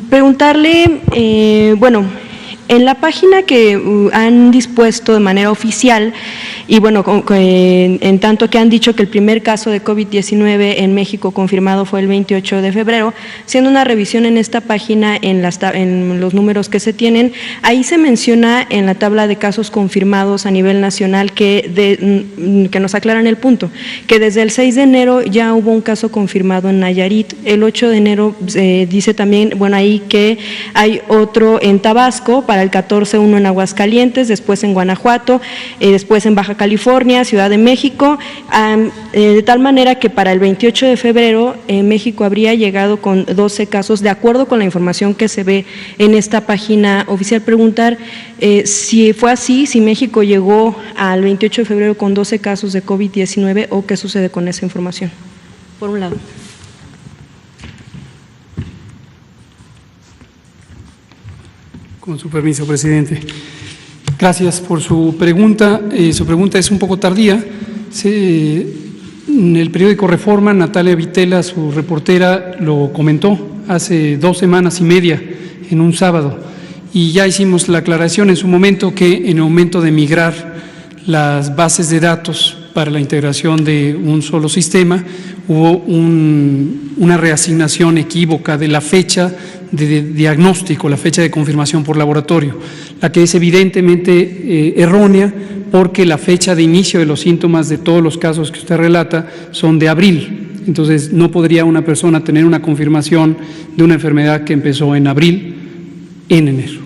Preguntarle, bueno, en la página que han dispuesto de manera oficial, y bueno, en tanto que han dicho que el primer caso de COVID-19 en México confirmado fue el 28 de febrero, siendo una revisión en esta página en los números que se tienen, ahí se menciona en la tabla de casos confirmados a nivel nacional que nos aclaran el punto, que desde el 6 de enero ya hubo un caso confirmado en Nayarit, el 8 de enero dice también, bueno, ahí que hay otro en Tabasco, para el 14 uno en Aguascalientes, después en Guanajuato, después en Baja California, Ciudad de México, de tal manera que para el 28 de febrero México habría llegado con 12 casos, de acuerdo con la información que se ve en esta página oficial. Preguntar si fue así, si México llegó al 28 de febrero con 12 casos de COVID-19 o qué sucede con esa información, por un lado. Con su permiso, presidente. Gracias por su pregunta. Su pregunta es un poco tardía. En el periódico Reforma, Natalia Vitela, su reportera, lo comentó hace 2 semanas y media, en un sábado, y ya hicimos la aclaración en su momento que en el momento de migrar las bases de datos para la integración de un solo sistema, hubo una reasignación equívoca de la fecha de diagnóstico, la fecha de confirmación por laboratorio, la que es evidentemente errónea, porque la fecha de inicio de los síntomas de todos los casos que usted relata son de abril. Entonces, no podría una persona tener una confirmación de una enfermedad que empezó en abril, en enero.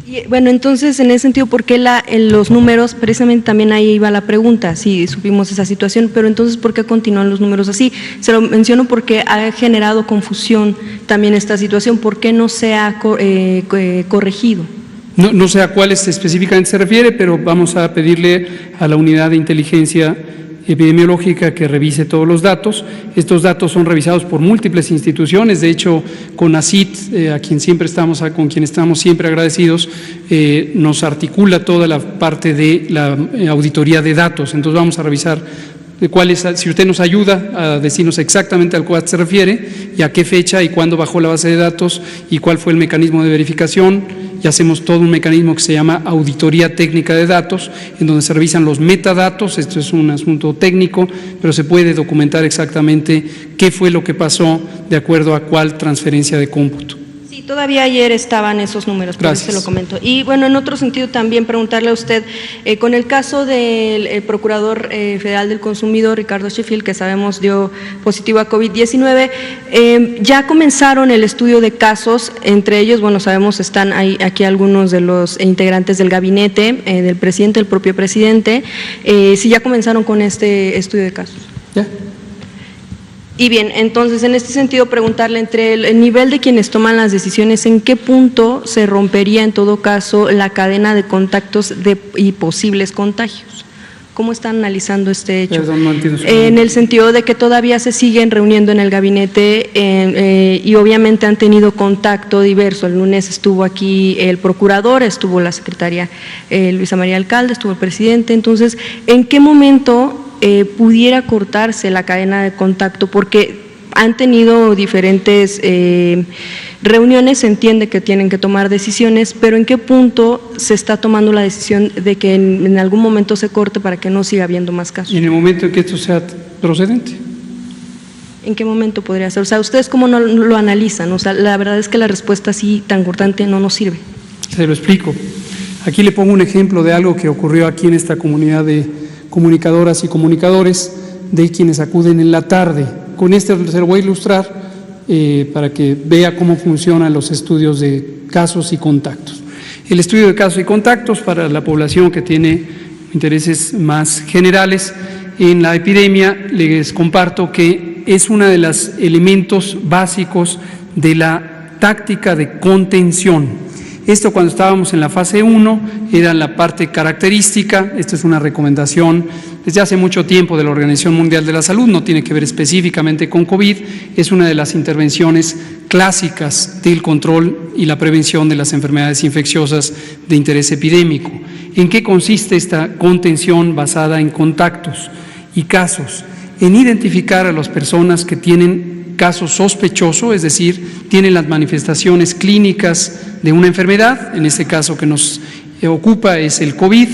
Y, bueno, entonces, en ese sentido, ¿por qué en los números, precisamente también ahí iba la pregunta, si supimos esa situación, pero entonces, ¿por qué continúan los números así? Se lo menciono porque ha generado confusión también esta situación, ¿por qué no se ha corregido? No sé a cuáles específicamente se refiere, pero vamos a pedirle a la unidad de inteligencia epidemiológica que revise todos los datos. Estos datos son revisados por múltiples instituciones, de hecho CONACYT, con quien estamos siempre agradecidos, nos articula toda la parte de la auditoría de datos. Entonces vamos a revisar si usted nos ayuda a decirnos exactamente al cual se refiere y a qué fecha y cuándo bajó la base de datos y cuál fue el mecanismo de verificación, y hacemos todo un mecanismo que se llama auditoría técnica de datos, en donde se revisan los metadatos. Esto es un asunto técnico, pero se puede documentar exactamente qué fue lo que pasó de acuerdo a cuál transferencia de cómputo. Sí, todavía ayer estaban esos números, por eso se lo comento. Y bueno, en otro sentido también preguntarle a usted, con el caso del Procurador Federal del Consumidor, Ricardo Sheffield, que sabemos dio positivo a COVID-19, ya comenzaron el estudio de casos, entre ellos, bueno, sabemos están aquí algunos de los integrantes del gabinete, del presidente, el propio presidente, si ya comenzaron con este estudio de casos. ¿Ya? Y bien, entonces en este sentido preguntarle entre el nivel de quienes toman las decisiones, ¿en qué punto se rompería en todo caso la cadena de contactos y posibles contagios? ¿Cómo están analizando este hecho? Perdón, no entiendo. En el sentido de que todavía se siguen reuniendo en el gabinete y obviamente han tenido contacto diverso. El lunes estuvo aquí el procurador, estuvo la secretaria Luisa María Alcalde, estuvo el presidente. Entonces, ¿en qué momento pudiera cortarse la cadena de contacto? Porque han tenido diferentes reuniones, se entiende que tienen que tomar decisiones, pero ¿en qué punto se está tomando la decisión de que en algún momento se corte para que no siga habiendo más casos? ¿Y en el momento en que esto sea procedente? ¿En qué momento podría ser? O sea, ¿ustedes cómo no lo analizan? O sea, la verdad es que la respuesta así tan cortante no nos sirve. Se lo explico. Aquí le pongo un ejemplo de algo que ocurrió aquí en esta comunidad de comunicadoras y comunicadores, de quienes acuden en la tarde. Con este se lo voy a ilustrar para que vea cómo funcionan los estudios de casos y contactos. El estudio de casos y contactos para la población que tiene intereses más generales en la epidemia, les comparto que es uno de los elementos básicos de la táctica de contención. Esto, cuando estábamos en la fase 1, era la parte característica. Esta es una recomendación desde hace mucho tiempo de la Organización Mundial de la Salud, no tiene que ver específicamente con COVID, es una de las intervenciones clásicas del control y la prevención de las enfermedades infecciosas de interés epidémico. ¿En qué consiste esta contención basada en contactos y casos? En identificar a las personas que tienen caso sospechoso, es decir, tienen las manifestaciones clínicas de una enfermedad, en este caso que nos ocupa es el COVID,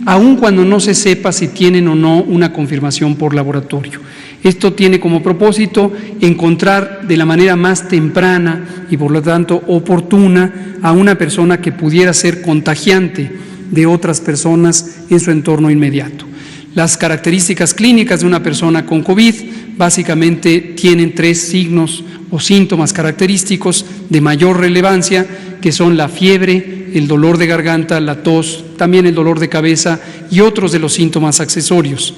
aun cuando no se sepa si tienen o no una confirmación por laboratorio. Esto tiene como propósito encontrar de la manera más temprana y por lo tanto oportuna a una persona que pudiera ser contagiante de otras personas en su entorno inmediato. Las características clínicas de una persona con COVID básicamente tienen 3 signos o síntomas característicos de mayor relevancia, que son la fiebre, el dolor de garganta, la tos, también el dolor de cabeza y otros de los síntomas accesorios.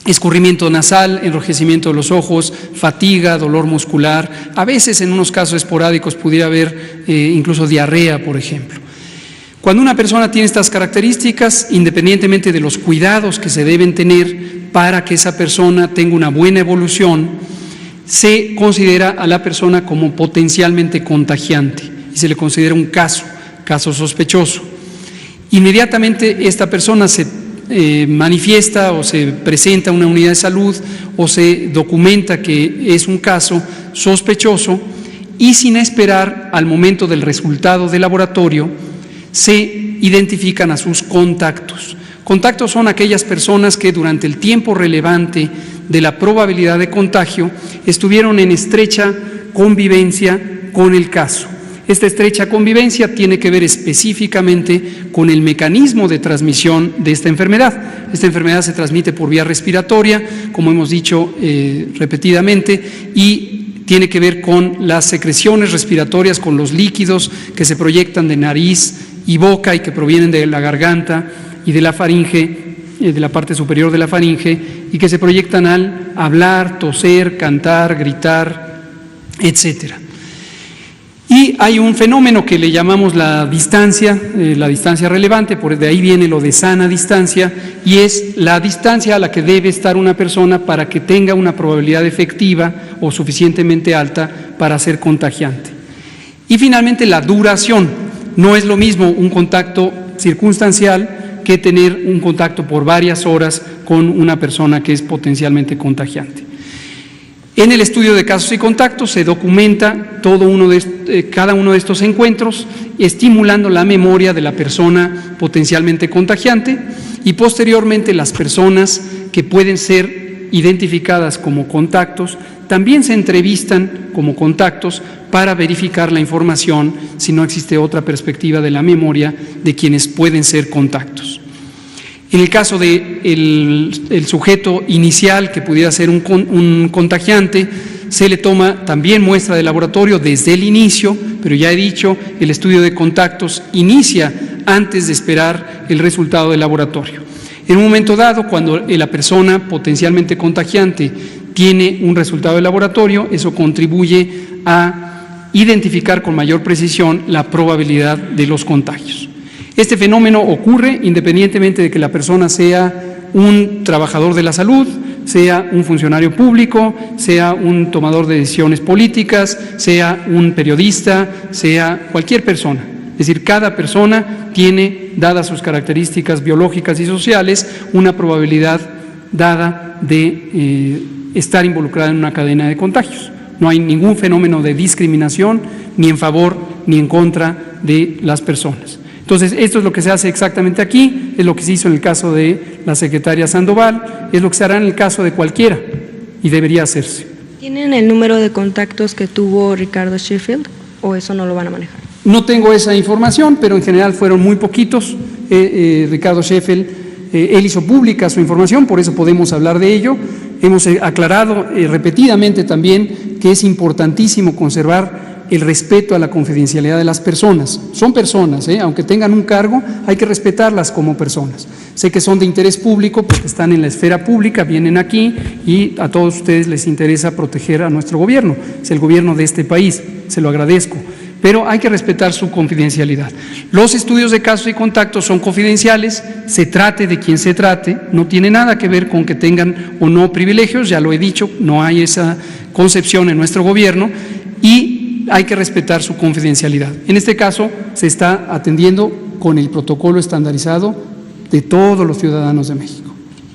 Escurrimiento nasal, enrojecimiento de los ojos, fatiga, dolor muscular, a veces en unos casos esporádicos pudiera haber incluso diarrea, por ejemplo. Cuando una persona tiene estas características, independientemente de los cuidados que se deben tener para que esa persona tenga una buena evolución, se considera a la persona como potencialmente contagiante y se le considera un caso sospechoso. Inmediatamente esta persona se manifiesta o se presenta a una unidad de salud o se documenta que es un caso sospechoso y sin esperar al momento del resultado del laboratorio se identifican a sus contactos. Contactos son aquellas personas que durante el tiempo relevante de la probabilidad de contagio estuvieron en estrecha convivencia con el caso. Esta estrecha convivencia tiene que ver específicamente con el mecanismo de transmisión de esta enfermedad. Esta enfermedad se transmite por vía respiratoria, como hemos dicho repetidamente, y tiene que ver con las secreciones respiratorias, con los líquidos que se proyectan de nariz y boca y que provienen de la garganta y de la faringe, de la parte superior de la faringe, y que se proyectan al hablar, toser, cantar, gritar, etcétera. Y hay un fenómeno que le llamamos la distancia relevante, por de ahí viene lo de sana distancia, y es la distancia a la que debe estar una persona para que tenga una probabilidad efectiva o suficientemente alta para ser contagiante. Y finalmente la duración. No es lo mismo un contacto circunstancial que tener un contacto por varias horas con una persona que es potencialmente contagiante. En el estudio de casos y contactos se documenta cada uno de estos encuentros, estimulando la memoria de la persona potencialmente contagiante y posteriormente las personas que pueden ser identificadas como contactos también se entrevistan como contactos para verificar la información si no existe otra perspectiva de la memoria de quienes pueden ser contactos. En el caso del sujeto inicial que pudiera ser un contagiante, se le toma también muestra de laboratorio desde el inicio, pero ya he dicho, el estudio de contactos inicia antes de esperar el resultado del laboratorio. En un momento dado, cuando la persona potencialmente contagiante tiene un resultado de laboratorio, eso contribuye a identificar con mayor precisión la probabilidad de los contagios. Este fenómeno ocurre independientemente de que la persona sea un trabajador de la salud, sea un funcionario público, sea un tomador de decisiones políticas, sea un periodista, sea cualquier persona. Es decir, cada persona tiene, dadas sus características biológicas y sociales, una probabilidad dada de estar involucrada en una cadena de contagios. No hay ningún fenómeno de discriminación ni en favor ni en contra de las personas. Entonces, esto es lo que se hace exactamente aquí, es lo que se hizo en el caso de la secretaria Sandoval, es lo que se hará en el caso de cualquiera y debería hacerse. ¿Tienen el número de contactos que tuvo Ricardo Sheffield o eso no lo van a manejar? No tengo esa información, pero en general fueron muy poquitos. Ricardo Sheffield, él hizo pública su información, por eso podemos hablar de ello. Hemos aclarado repetidamente también que es importantísimo conservar el respeto a la confidencialidad de las personas. Son personas, aunque tengan un cargo, hay que respetarlas como personas. Sé que son de interés público porque están en la esfera pública, vienen aquí y a todos ustedes les interesa proteger a nuestro gobierno. Es el gobierno de este país, se lo agradezco. Pero hay que respetar su confidencialidad. Los estudios de casos y contactos son confidenciales, se trate de quien se trate, no tiene nada que ver con que tengan o no privilegios, ya lo he dicho, no hay esa concepción en nuestro gobierno y hay que respetar su confidencialidad. En este caso se está atendiendo con el protocolo estandarizado de todos los ciudadanos de México.